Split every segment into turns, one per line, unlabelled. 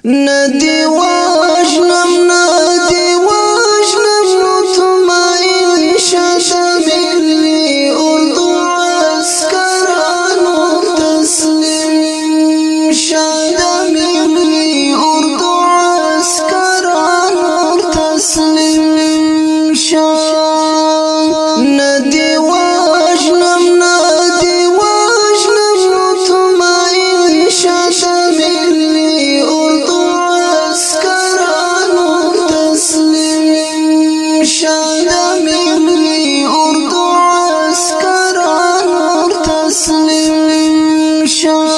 ندی واجنم ندی واجنم مطمئن شد ملی اردو عسکرانو تسلیم شد ملی اردو عسکرانو تسلیم شد ندی واجنم ندی واجنم مطمئن شد ملی اردو عسکرانو تسلیم شد ملی اردو عسکرانو تسلیم شد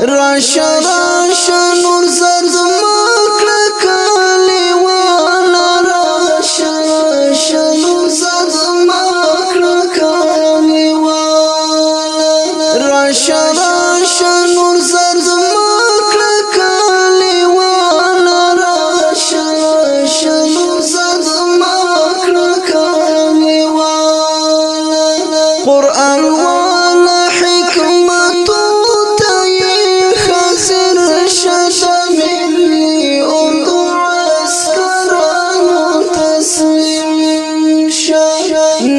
راشا راشا نور زرزما کلکلی والا راشا راشا نور زرزما کلکلی والا راشا راشا نور زرزما کلکلی والا راشا راشا نور زرزما کلکلی والا قرآن والا حکمت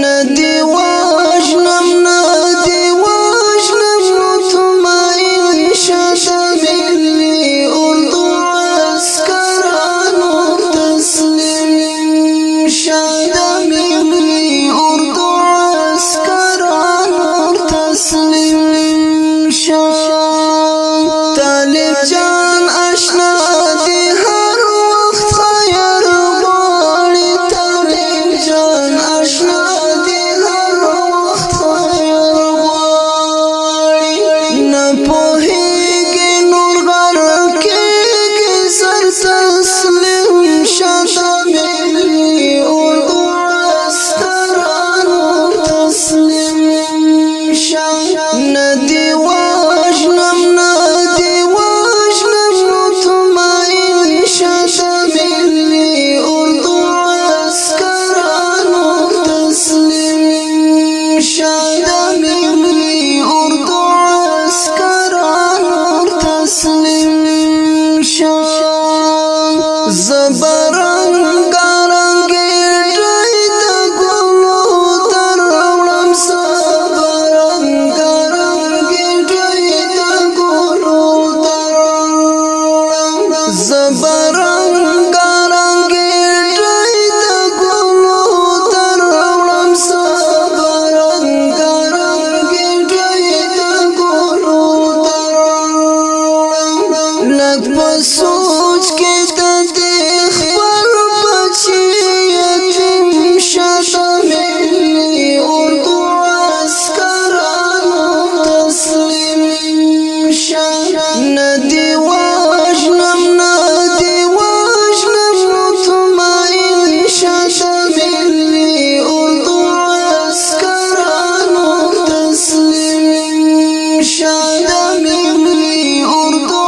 ندی واجنم ندی واجنم مطمئن شد ملی اردو عسکرانو تسلیم شد ملی اردو عسکرانو تسلیم شد طالب جان آشنا دی هر وخت خیر غواړي طالب جان آشنا تسلیم شد ملی اردو عسکرانو تسلیم شد ندی واجنم ندی واجنم مطمئن شد ملی اردو عسکرانو تسلیم شد ملی اردو عسکرانو تسلیم شد زبرنگ رنگی ڈائی دا گلو در وڑم زبرنگ رنگی ڈائی دا گلو در وڑم زبرنگ رنگی ڈائی دا گلو در وڑم زبرنگ رنگی ڈائی دا گلو در وڑم لگ پسوچ کے ندی واجنم ندی واجنم مطمئن شد ملی اردو عسکرانو تسلیم شد ملی اردو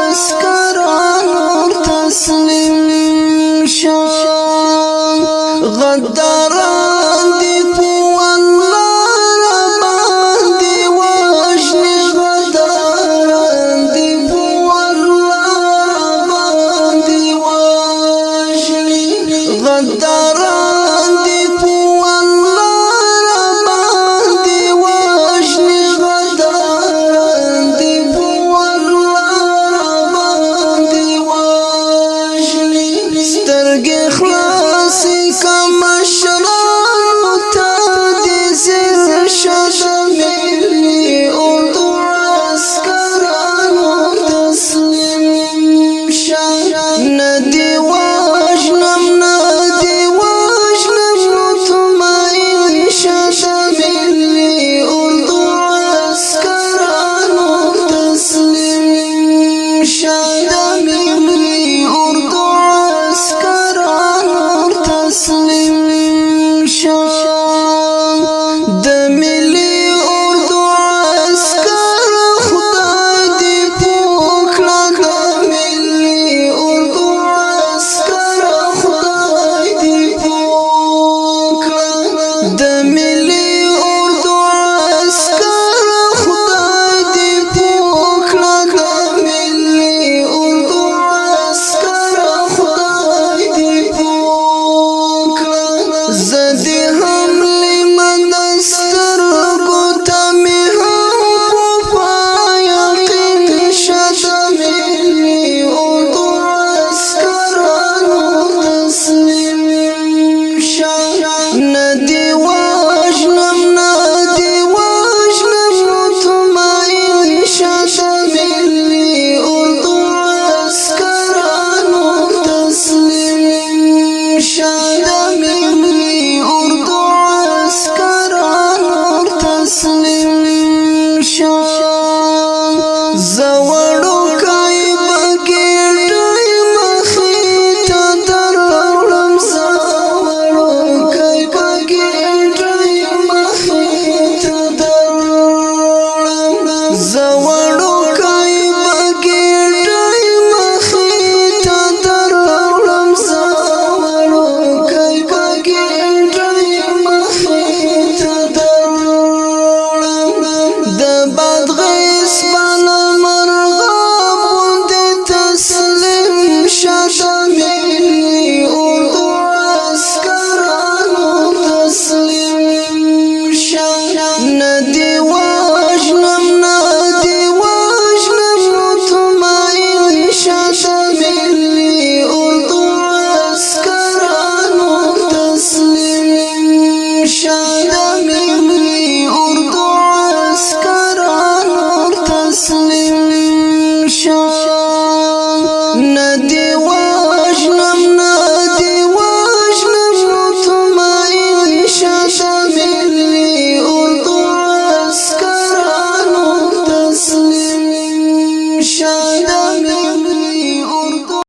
عسکرانو تسلیم شد غداران دی پو غداران دی پو اللہ ربان دی واجنی غداران دی پو اللہ ربان دی واجنی سترگی خلاصی کم اشرار متادی زر شد ملی اردو عسکرانو تسلیم شد ندی واجنم ندی واجنم مطمئن شد ملی اردو عسکرانو تسلیم شد